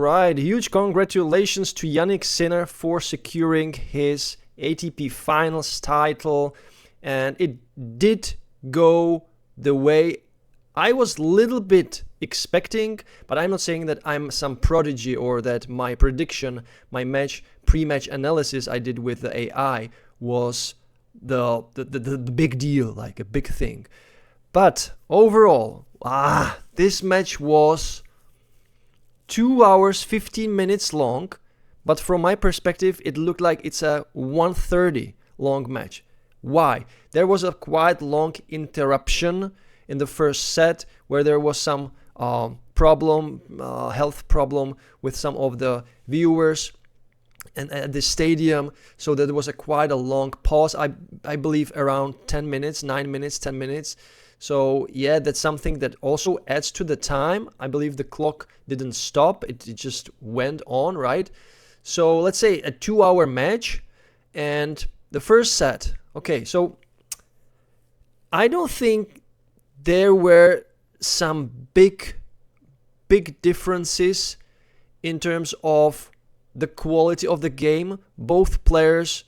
right, huge congratulations to Jannik Sinner for securing his ATP Finals title, and it did go the way I was a little bit expecting, but I'm not saying that I'm some prodigy or that my prediction, my pre-match analysis I did with the AI was the big deal, like a big thing. But overall, this match was 2 hours 15 minutes long, but from my perspective it looked like it's a 1:30 long match. Why? There was a quite long interruption in the first set where there was some health problem with some of the viewers and at the stadium, so there was quite a long pause. I believe around 10 minutes, 9 minutes, 10 minutes. So yeah, that's something that also adds to the time. I believe the clock didn't stop, it just went on, right? So let's say a 2-hour match, and the first set. Okay, so I don't think there were some big differences in terms of the quality of the game. Both players,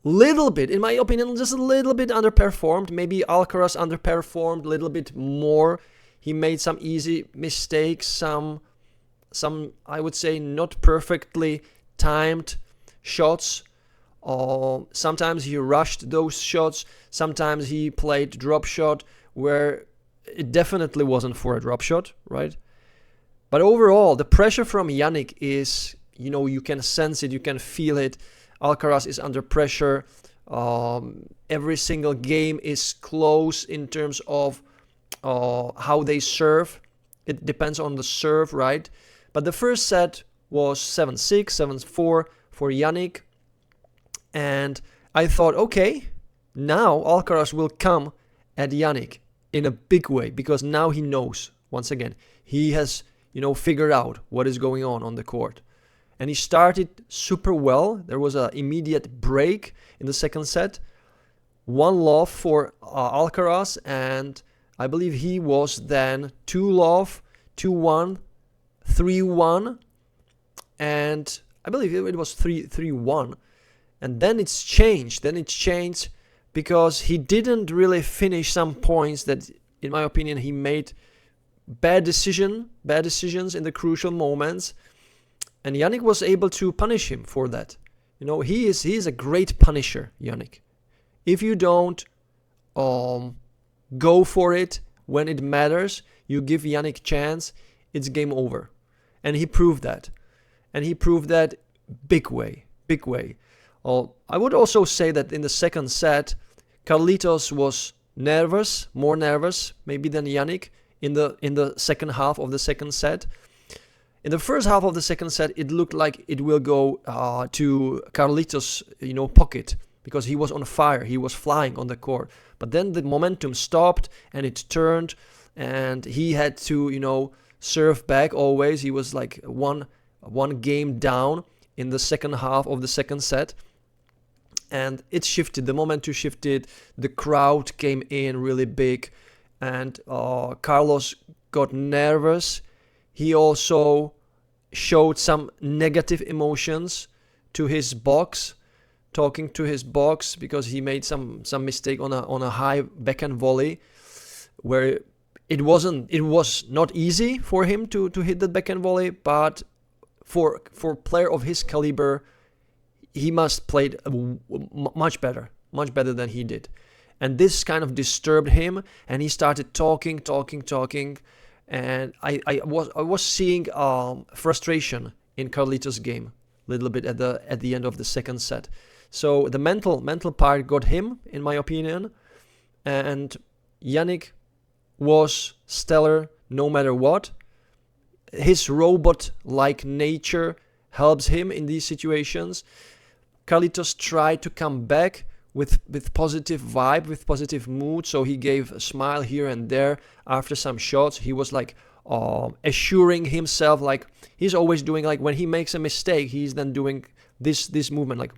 little bit, in my opinion, just a little bit underperformed. Maybe Alcaraz underperformed a little bit more. He made some easy mistakes, some I would say not perfectly timed shots. Sometimes he rushed those shots. Sometimes he played drop shot where it definitely wasn't for a drop shot, right? But overall, the pressure from Jannik is, you can sense it, you can feel it. Alcaraz is under pressure. Every single game is close in terms of how they serve. It depends on the serve, right? But the first set was 7-6, 7-4 for Jannik. And I thought, okay, now Alcaraz will come at Jannik in a big way, because now he knows, once again, he has, figured out what is going on the court. And he started super well. There was an immediate break in the second set. 1-love for Alcaraz, and I believe he was then 2-love, 2-1, 3-1, and I believe it was 3-1. And then it's changed. Because he didn't really finish some points that, in my opinion, he made bad decisions in the crucial moments. And Jannik was able to punish him for that. He is a great punisher, Jannik. If you don't go for it when it matters, you give Jannik chance, it's game over. And he proved that. And he proved that big way. I would also say that in the second set, Carlitos was more nervous maybe than Jannik in the second half of the second set. In the first half of the second set, it looked like it will go to Carlitos' pocket, because he was on fire, he was flying on the court. But then the momentum stopped and it turned, and he had to serve back always. He was like one game down in the second half of the second set. And it shifted, the momentum shifted, the crowd came in really big, and Carlos got nervous. He also showed some negative emotions to his box, talking to his box, because he made some mistake on a high backhand volley, where it was not easy for him to hit that backhand volley, but for a player of his caliber, he must played much better than he did. And this kind of disturbed him, and he started talking, and I was seeing frustration in Carlitos' game a little bit at the end of the second set. So the mental part got him, in my opinion, and Jannik was stellar no matter what. His robot-like nature helps him in these situations. Carlitos tried to come back with positive vibe, with positive mood, so he gave a smile here and there after some shots. He was like assuring himself, like he's always doing, like when he makes a mistake, he's then doing this movement,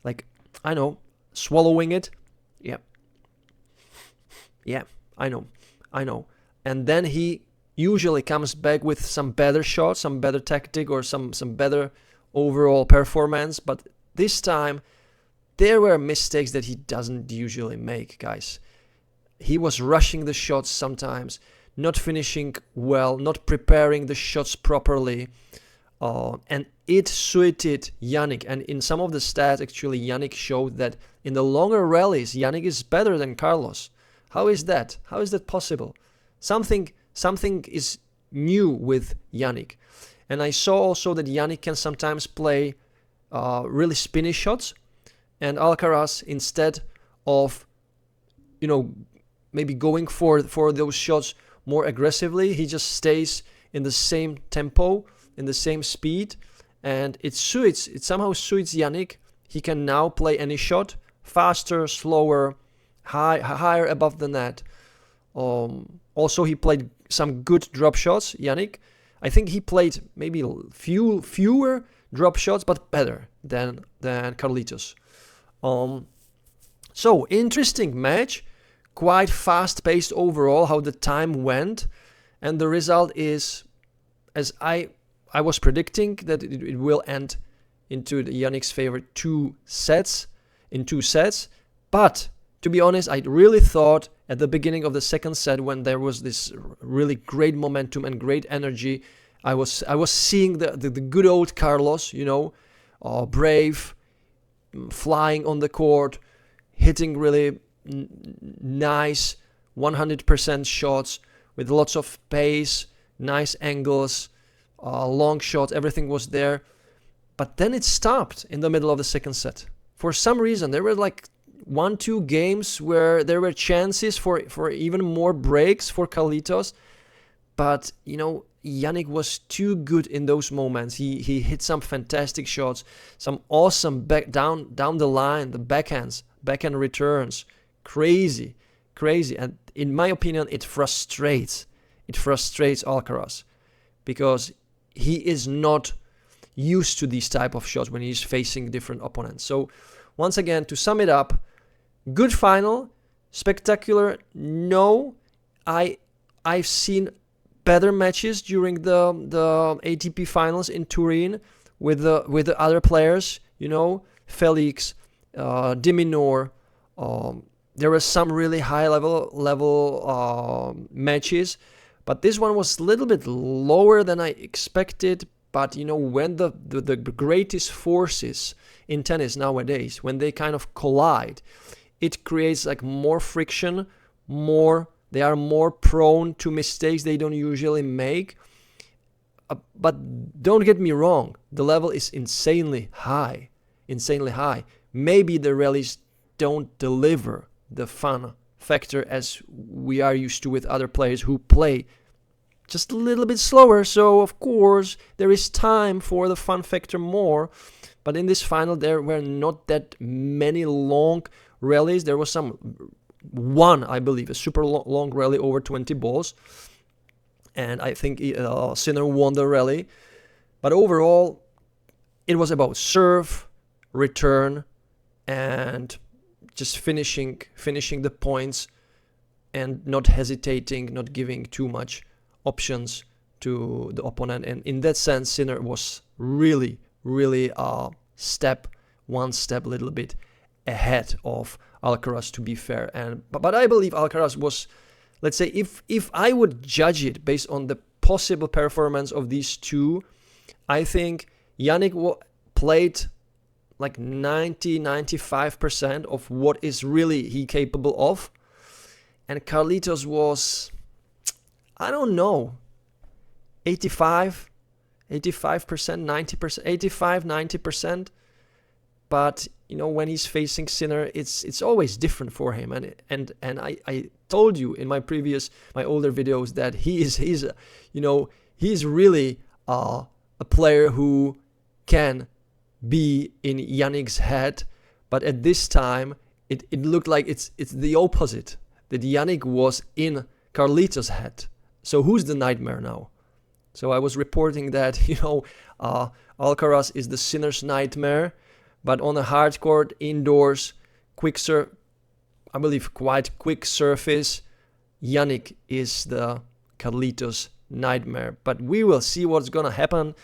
like I know, swallowing it. Yeah, I know. And then he usually comes back with some better shots, some better tactic, or some better overall performance. But this time, there were mistakes that he doesn't usually make, guys. He was rushing the shots sometimes, not finishing well, not preparing the shots properly. And it suited Jannik. And in some of the stats, actually, Jannik showed that in the longer rallies, Jannik is better than Carlos. How is that? How is that possible? Something is new with Jannik. And I saw also that Jannik can sometimes play really spinny shots. And Alcaraz, instead of, maybe going for those shots more aggressively, he just stays in the same tempo, in the same speed, and it somehow suits Jannik. He can now play any shot, faster, slower, higher above the net. Also, he played some good drop shots, Jannik. I think he played maybe fewer drop shots, but better than Carlitos. So, interesting match, quite fast-paced overall, how the time went, and the result is, as I was predicting, that it will end into Jannik's favor in two sets. But to be honest, I really thought at the beginning of the second set, when there was this really great momentum and great energy, I was seeing the good old Carlos, brave, flying on the court, hitting really nice 100% shots with lots of pace, nice angles, long shots, everything was there. But then it stopped in the middle of the second set. For some reason, there were like 1-2 games where there were chances for even more breaks for Carlitos. But, Jannik was too good in those moments. He hit some fantastic shots, some awesome back down the line, the backhand returns. Crazy. And in my opinion, it frustrates Alcaraz, because he is not used to these type of shots when he's facing different opponents. So once again, to sum it up, good final, spectacular. No, I've seen better matches during the ATP Finals in Turin with the other players. Felix, Diminor. There were some really high level matches, but this one was a little bit lower than I expected. But when the greatest forces in tennis nowadays, when they kind of collide, it creates like more friction, they are more prone to mistakes they don't usually make. But don't get me wrong, the level is insanely high. Maybe the rallies don't deliver the fun factor as we are used to with other players who play just a little bit slower. So of course there is time for the fun factor more. But in this final there were not that many long rallies. There was one, I believe, a super long rally over 20 balls. And I think Sinner won the rally. But overall, it was about serve, return, and just finishing the points and not hesitating, not giving too much options to the opponent. And in that sense, Sinner was really one step a little bit ahead of Alcaraz, to be fair. But I believe Alcaraz was, let's say, if I would judge it based on the possible performance of these two, I think Jannik played like 90-95% of what is really he capable of, and Carlitos was, I don't know, 85%, 90%, 85-90%. But when he's facing Sinner, it's always different for him. And I told you in my older videos that he's really a player who can be in Jannik's head. But at this time, it looked like it's the opposite, that Jannik was in Carlitos' head. So who's the nightmare now? So I was reporting that Alcaraz is the Sinner's nightmare. But on a hard court, indoors, quite quick surface, Jannik is the Carlitos nightmare. But we will see what's gonna happen.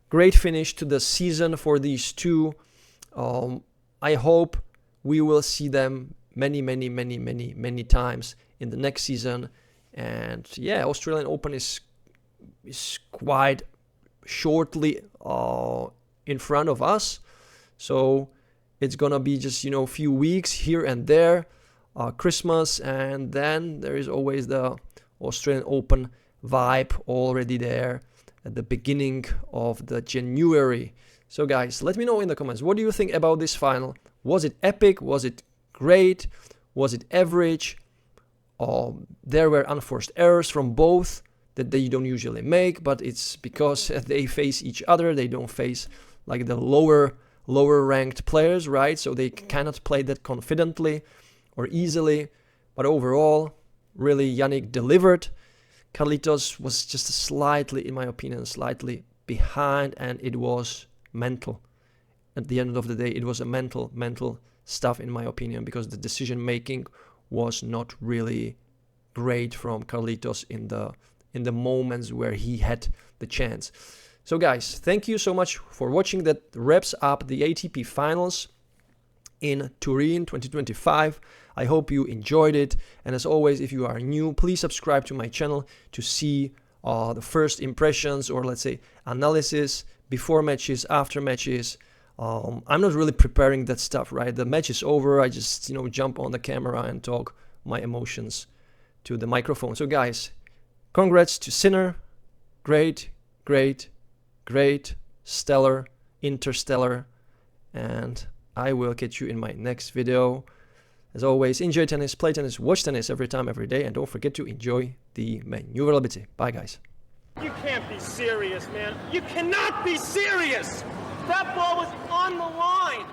Great finish to the season for these two. I hope we will see them many times in the next season. And yeah, Australian Open is quite shortly in front of us. So it's gonna be just, you know, a few weeks here and there, Christmas, and then there is always the Australian Open vibe already there at the beginning of the January. So guys, let me know in the comments, what do you think about this final? Was it epic? Was it great? Was it average? There were unforced errors from both that they don't usually make, but it's because they face each other. They don't face like the lower ranked players, right? So they cannot play that confidently or easily. But overall, really, Jannik delivered. Carlitos was just slightly, in my opinion, slightly behind, and it was mental. At the end of the day, it was a mental stuff, in my opinion, because the decision making was not really great from Carlitos in the moments where he had the chance. So guys, thank you so much for watching. That wraps up the ATP Finals in Turin 2025. I hope you enjoyed it, and as always, if you are new, please subscribe to my channel to see the first impressions, or let's say analysis before matches, after matches. I'm not really preparing that stuff, right? The match is over, I just, you know, jump on the camera and talk my emotions to the microphone. So guys, congrats to Sinner. Great, stellar, interstellar, and I will catch you in my next video. As always, enjoy tennis, play tennis, watch tennis every time, every day, and don't forget to enjoy the manooovrlbity. Bye guys. You can't be serious, man. You cannot be serious! That ball was on the line!